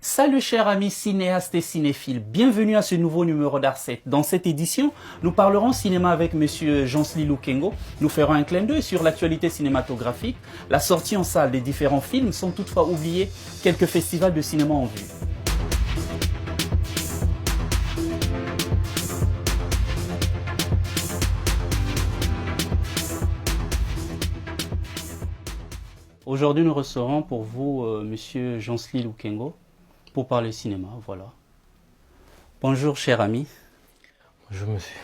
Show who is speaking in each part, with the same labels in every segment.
Speaker 1: Salut chers amis cinéastes et cinéphiles, bienvenue à ce nouveau numéro d'Arset. Dans cette édition, nous parlerons cinéma avec monsieur Jean-Sly Lukengo. Nous ferons un clin d'œil sur l'actualité cinématographique. La sortie en salle des différents films sont toutefois oubliés. Quelques festivals de cinéma en vue. Aujourd'hui, nous recevrons pour vous monsieur Jean-Sly Lukengo pour parler cinéma, voilà. Bonjour cher ami.
Speaker 2: Bonjour monsieur.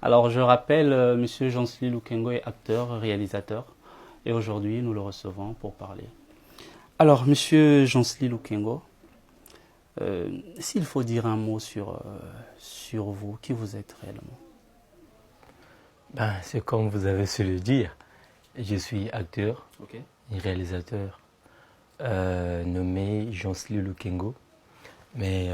Speaker 1: Alors je rappelle, monsieur Jean-Sly Lukengo est acteur, réalisateur et aujourd'hui nous le recevons pour parler. Alors monsieur Jean-Sly Lukengo, s'il faut dire un mot sur vous, qui vous êtes réellement?
Speaker 2: C'est comme vous avez su le dire, je suis acteur et réalisateur nommé Jean-Sly Lukengo, mais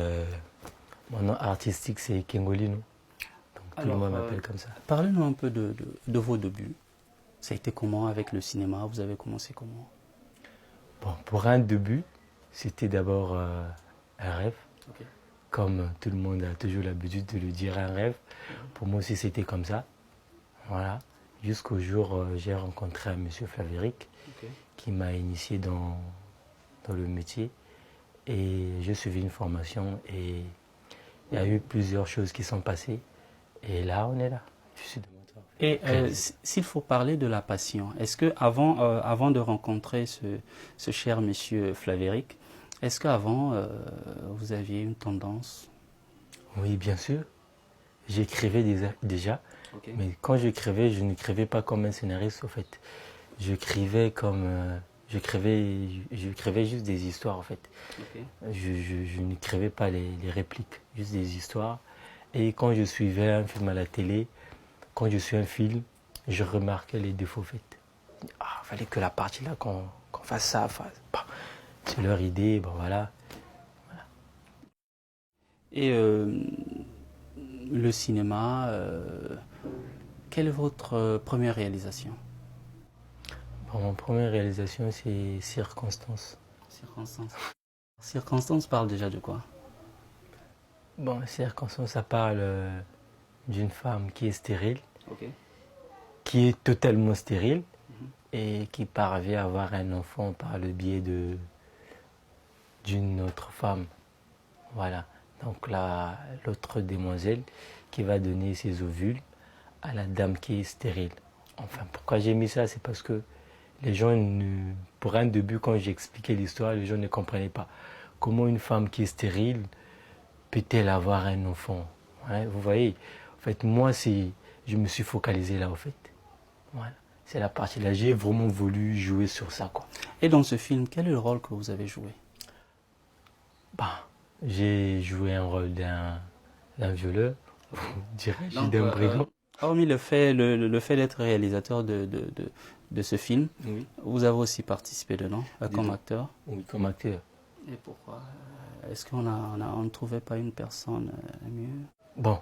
Speaker 2: mon nom artistique c'est Kengolino, donc tout le monde m'appelle comme ça.
Speaker 1: Parlez-nous un peu de vos débuts. Ça a été comment avec le cinéma? Vous avez commencé comment?
Speaker 2: Bon, pour un début, c'était d'abord un rêve, comme tout le monde a toujours l'habitude de le dire, un rêve. Pour moi aussi c'était comme ça, voilà. Jusqu'au jour où j'ai rencontré un monsieur Flavéric qui m'a initié dans le métier et j'ai suivi une formation et il y a eu plusieurs choses qui sont passées et là on est là. Je suis de mon
Speaker 1: Et s'il faut parler de la passion, est-ce que avant de rencontrer ce cher monsieur Flavéric, est-ce qu'avant vous aviez une tendance?
Speaker 2: Oui, bien sûr. J'écrivais déjà, mais quand j'écrivais, je n'écrivais pas comme un scénariste au fait. J'écrivais juste des histoires en fait. Je n'écrivais pas les répliques, juste des histoires. Et quand je suivais un film à la télé, quand je suis un film, je remarquais les défauts faits. Ah, il fallait que la partie là, qu'on fasse ça. C'est leur idée, bon voilà.
Speaker 1: Et le cinéma, quelle est votre première réalisation?
Speaker 2: Mon première réalisation, c'est Circonstance.
Speaker 1: Circonstance parle déjà de quoi?
Speaker 2: Bon, Circonstance, ça parle d'une femme qui est stérile, qui est totalement stérile et qui parvient à avoir un enfant par le biais d'une autre femme. Voilà. Donc l'autre demoiselle qui va donner ses ovules à la dame qui est stérile. Enfin, pourquoi j'ai mis ça? C'est parce que les gens, pour un début, quand j'expliquais l'histoire, les gens ne comprenaient pas. Comment une femme qui est stérile peut-elle avoir un enfant? Vous voyez, en fait, moi, je me suis focalisé là, en fait. Voilà. C'est la partie là, j'ai vraiment voulu jouer sur ça, quoi.
Speaker 1: Et dans ce film, quel est le rôle que vous avez joué?
Speaker 2: J'ai joué un rôle d'un violeur, dirais-je, d'un brigand.
Speaker 1: Hormis le fait d'être réalisateur de ce film, vous avez aussi participé dedans comme acteur?
Speaker 2: Oui, comme acteur.
Speaker 1: Et pourquoi? Est-ce qu'on ne trouvait pas une personne mieux?
Speaker 2: Bon,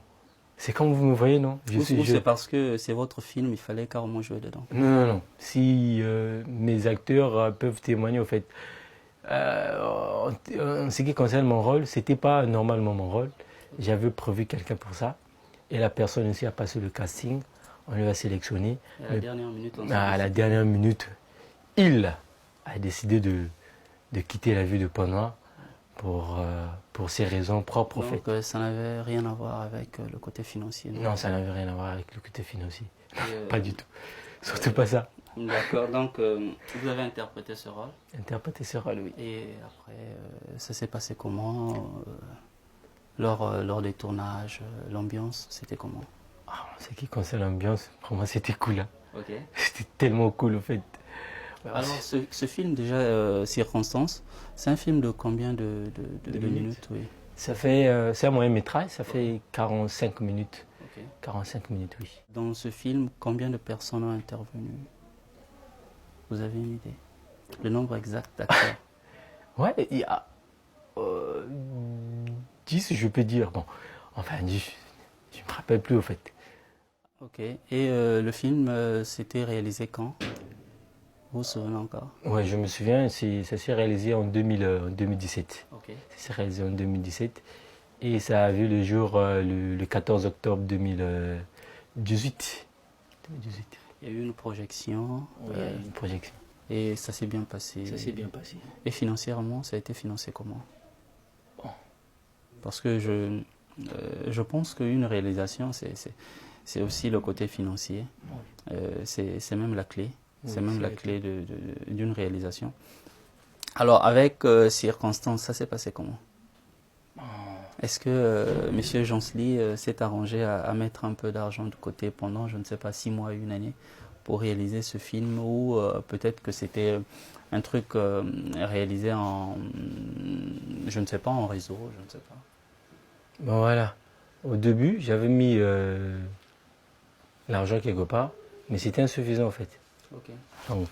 Speaker 2: c'est comme vous me voyez, non?
Speaker 1: C'est parce que c'est votre film, il fallait carrément jouer dedans.
Speaker 2: Non. Si mes acteurs peuvent témoigner, au fait, en ce qui concerne mon rôle, c'était pas normalement mon rôle. J'avais prévu quelqu'un pour ça. Et la personne aussi a passé le casting. On lui a sélectionné.
Speaker 1: Et à la dernière minute,
Speaker 2: à la dernière minute, il a décidé de quitter la ville de Pont-Noir pour ses raisons propres.
Speaker 1: Donc ça n'avait rien à voir avec le côté financier?
Speaker 2: Non, ça n'avait rien à voir avec le côté financier. Pas du tout. Surtout pas ça.
Speaker 1: D'accord, donc vous avez interprété ce rôle?
Speaker 2: Interprété ce rôle, oui.
Speaker 1: Et après, ça s'est passé comment lors des tournages? L'ambiance, c'était comment?
Speaker 2: Ce qui concerne l'ambiance, pour moi c'était cool. Hein. C'était tellement cool en fait.
Speaker 1: Alors ce film déjà, Circonstance, c'est un film de combien de minutes?
Speaker 2: C'est un moyen métrage, ça fait 45 minutes. 45 minutes, oui.
Speaker 1: Dans ce film, combien de personnes ont intervenu? Vous avez une idée? Le nombre exact d'acteurs?
Speaker 2: Ouais, il y a 10, je peux dire. Bon, enfin 10, je ne me rappelle plus au fait.
Speaker 1: Ok. Et le film, c'était réalisé quand? Vous vous souvenez encore?
Speaker 2: Ouais, je me souviens, ça s'est réalisé en 2017.
Speaker 1: Ok.
Speaker 2: Ça s'est réalisé en 2017 et ça a vu le jour le 14 octobre 2018. 2018.
Speaker 1: Il y a eu une projection.
Speaker 2: Il y a eu une projection.
Speaker 1: Et ça s'est bien passé.
Speaker 2: Ça s'est bien passé.
Speaker 1: Et financièrement, ça a été financé comment?
Speaker 2: Bon.
Speaker 1: Parce que je pense qu'une réalisation, c'est aussi le côté financier.
Speaker 2: Oui.
Speaker 1: C'est même la clé.
Speaker 2: Oui,
Speaker 1: c'est même
Speaker 2: c'est
Speaker 1: la
Speaker 2: la
Speaker 1: clé d'une réalisation. Alors, avec Circonstance, ça s'est passé comment? Est-ce que M. Jansly s'est arrangé à mettre un peu d'argent de côté pendant, je ne sais pas, 6 mois, une année, pour réaliser ce film, ou peut-être que c'était un truc réalisé en, je ne sais pas, en réseau, je ne sais pas.
Speaker 2: Bon voilà. Au début, j'avais mis l'argent quelque part, mais c'était insuffisant en fait.
Speaker 1: Ok.
Speaker 2: Donc,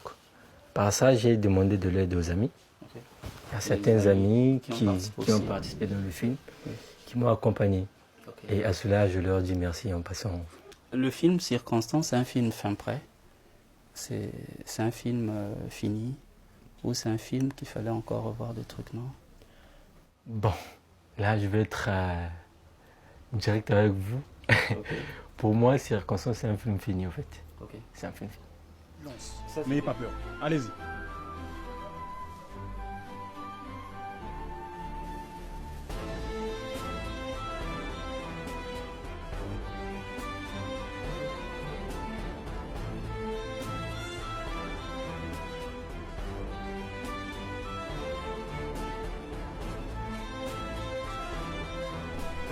Speaker 2: par ça, j'ai demandé de l'aide aux amis.
Speaker 1: Ok.
Speaker 2: Il y a certains amis qui
Speaker 1: participé
Speaker 2: ont
Speaker 1: aussi.
Speaker 2: participé dans le film,
Speaker 1: Oui.
Speaker 2: qui m'ont accompagné.
Speaker 1: Ok.
Speaker 2: Et à cela, je leur dis merci en passant.
Speaker 1: Le film Circonstance, c'est un film fin prêt. C'est un film fini, ou c'est un film qu'il fallait encore revoir des trucs, non?
Speaker 2: Bon, là, je vais être direct avec vous.
Speaker 1: Ok.
Speaker 2: Pour moi, Circonstance, c'est un film fini en fait.
Speaker 1: Ok.
Speaker 2: C'est un film fini.
Speaker 3: N'ayez pas peur. Allez-y.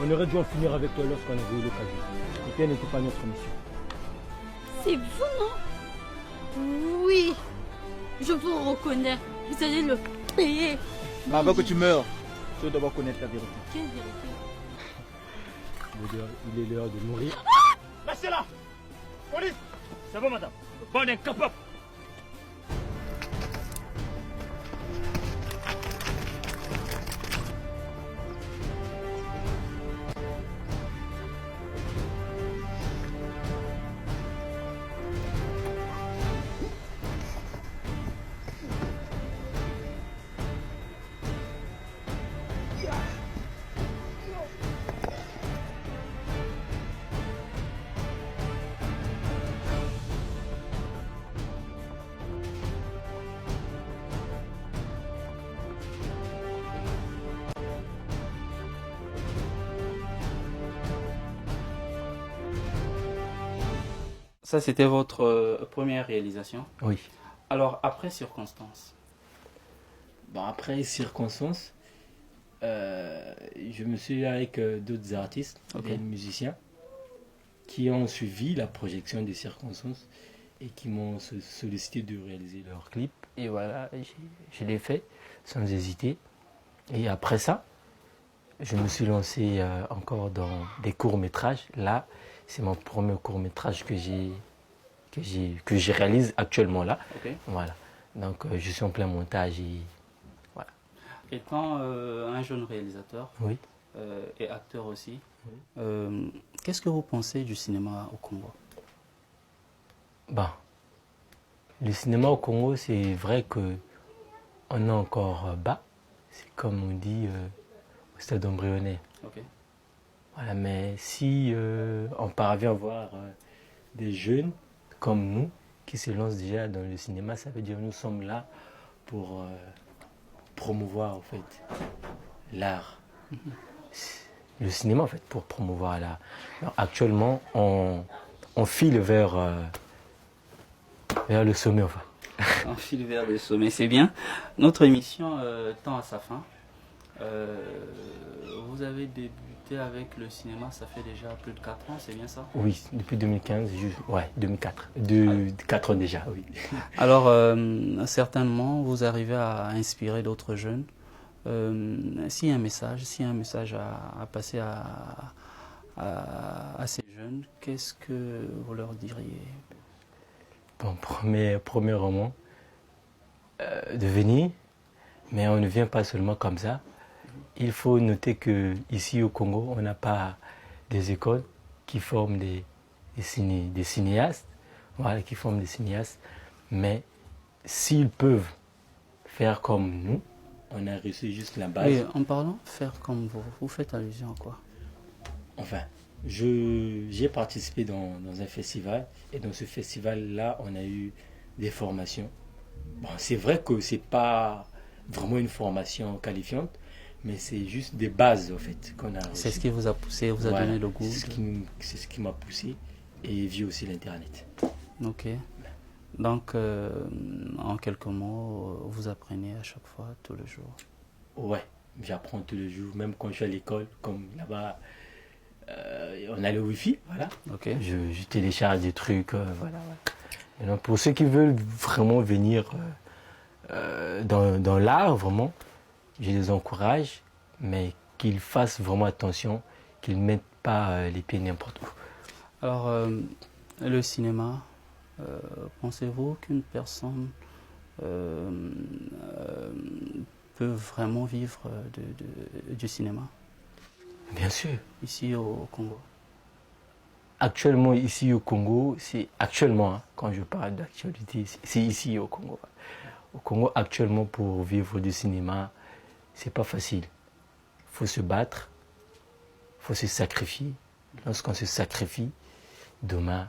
Speaker 3: On aurait dû en finir avec toi lorsqu'on avait eu l'occasion. Et telle n'était pas notre mission.
Speaker 4: C'est vous, non? Oui, je vous reconnais. Vous allez le payer.
Speaker 3: Mais avant que tu meurs, tu dois d'abord connaître la vérité.
Speaker 4: Quelle vérité?
Speaker 2: Il est l'heure de mourir.
Speaker 3: Lâchez-la! Police! C'est bon, madame. Bon, incapable!
Speaker 1: Ça, c'était votre première réalisation.
Speaker 2: Oui.
Speaker 1: Alors, après Circonstance.
Speaker 2: Bon, après Circonstance, je me suis avec d'autres artistes,
Speaker 1: Ok.
Speaker 2: des musiciens, qui ont suivi la projection des Circonstances et qui m'ont sollicité de réaliser leur clip. Et voilà, je l'ai fait sans hésiter. Et après ça, je me suis lancé encore dans des courts-métrages. Là, c'est mon premier court-métrage que je réalise actuellement là.
Speaker 1: Ok.
Speaker 2: Voilà. Donc je suis en plein montage et voilà.
Speaker 1: Étant un jeune réalisateur
Speaker 2: Oui.
Speaker 1: et acteur aussi,
Speaker 2: Oui.
Speaker 1: qu'est-ce que vous pensez du cinéma au Congo?
Speaker 2: Bon, le cinéma au Congo, c'est vrai que on est encore bas. C'est comme on dit au stade embryonnaire.
Speaker 1: Ok.
Speaker 2: Voilà, mais si on parvient à voir des jeunes comme nous qui se lancent déjà dans le cinéma, ça veut dire que nous sommes là pour promouvoir en fait l'art. Le cinéma en fait pour promouvoir l'art. Alors, actuellement, on file vers le sommet enfin.
Speaker 1: On file vers le sommet, c'est bien. Notre émission tend à sa fin. Vous avez débuté avec le cinéma, ça fait déjà plus de 4 ans, c'est bien ça?
Speaker 2: Oui, depuis 2015, ouais, 2004. 4 ans déjà, oui.
Speaker 1: Alors, certainement, vous arrivez à inspirer d'autres jeunes. S'il y a un message à passer à ces jeunes, qu'est-ce que vous leur diriez?
Speaker 2: Bon, premièrement, de venir, mais on ne vient pas seulement comme ça. Il faut noter que ici au Congo, on n'a pas des écoles qui forment des cinéastes, voilà, qui forment des cinéastes, mais s'ils peuvent faire comme nous, on a reçu juste la base.
Speaker 1: Oui, en parlant, faire comme vous faites allusion à quoi?
Speaker 2: Enfin, j'ai participé dans un festival et dans ce festival-là, on a eu des formations. Bon, c'est vrai que c'est pas vraiment une formation qualifiante, mais c'est juste des bases en fait qu'on a reçues.
Speaker 1: C'est ce qui vous a poussé, vous a
Speaker 2: Voilà,
Speaker 1: donné le goût.
Speaker 2: c'est ce qui m'a poussé et vu aussi l'internet.
Speaker 1: Ok. Donc, en quelques mots, vous apprenez à chaque fois, tous les jours.
Speaker 2: Ouais, j'apprends tous les jours, même quand je suis à l'école, comme là-bas, on a le Wi-Fi, voilà.
Speaker 1: Ok.
Speaker 2: Je télécharge des trucs, voilà. Ouais. Et donc pour ceux qui veulent vraiment venir dans l'art, vraiment, je les encourage, mais qu'ils fassent vraiment attention, qu'ils ne mettent pas les pieds n'importe où.
Speaker 1: Alors, le cinéma, pensez-vous qu'une personne peut vraiment vivre du cinéma
Speaker 2: Bien sûr.
Speaker 1: ici au Congo?
Speaker 2: Actuellement, ici au Congo, c'est actuellement, hein, quand je parle d'actualité, c'est ici au Congo. Au Congo, actuellement, pour vivre du cinéma, c'est pas facile. Il faut se battre, il faut se sacrifier. Lorsqu'on se sacrifie, demain,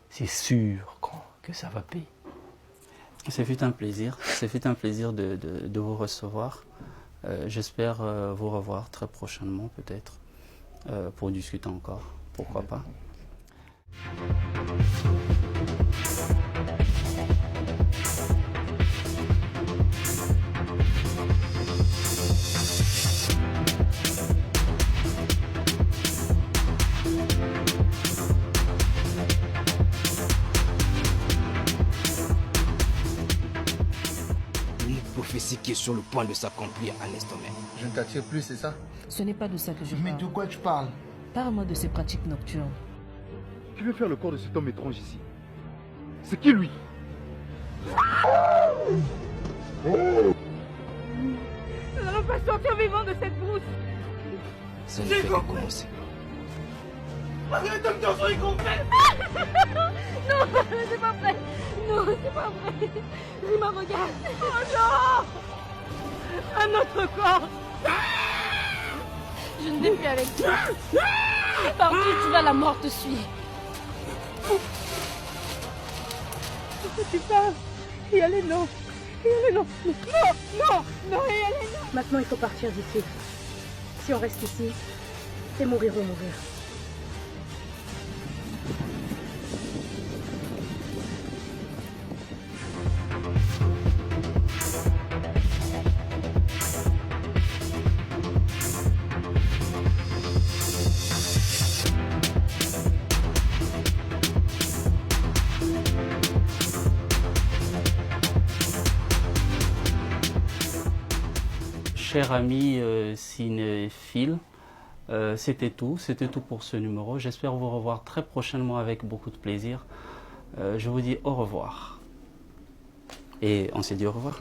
Speaker 2: c'est sûr que ça va payer.
Speaker 1: Ce fut un plaisir. Ce fut un plaisir de vous recevoir. J'espère vous revoir très prochainement, peut-être, pour discuter encore. Pourquoi pas?
Speaker 5: Une prophétie qui est sur le point de s'accomplir à l'instant même.
Speaker 6: Je ne t'attire plus, c'est ça?
Speaker 7: Ce n'est pas de ça que je
Speaker 6: Mais
Speaker 7: parle.
Speaker 6: de quoi tu parles?
Speaker 7: Parle-moi de ces pratiques nocturnes.
Speaker 6: Qui veut faire le corps de cet homme étrange ici? C'est qui lui?
Speaker 4: Je ne veux pas sortir vivant de cette brousse.
Speaker 5: Ça ne fait que commencer.
Speaker 4: Non, c'est pas vrai. Non, c'est pas vrai. Rima, regarde. Oh non! Un autre corps. Je ne vais plus avec toi. Partout où tu vas, la mort te suit. Pourquoi tu parles? Y aller, non. Y aller, non. Non, y aller, non. Maintenant, il faut partir d'ici. Si on reste ici, c'est mourir ou mourir.
Speaker 1: Chers amis cinéphiles, c'était tout pour ce numéro. J'espère vous revoir très prochainement avec beaucoup de plaisir. Je vous dis au revoir. Et on s'est dit au revoir.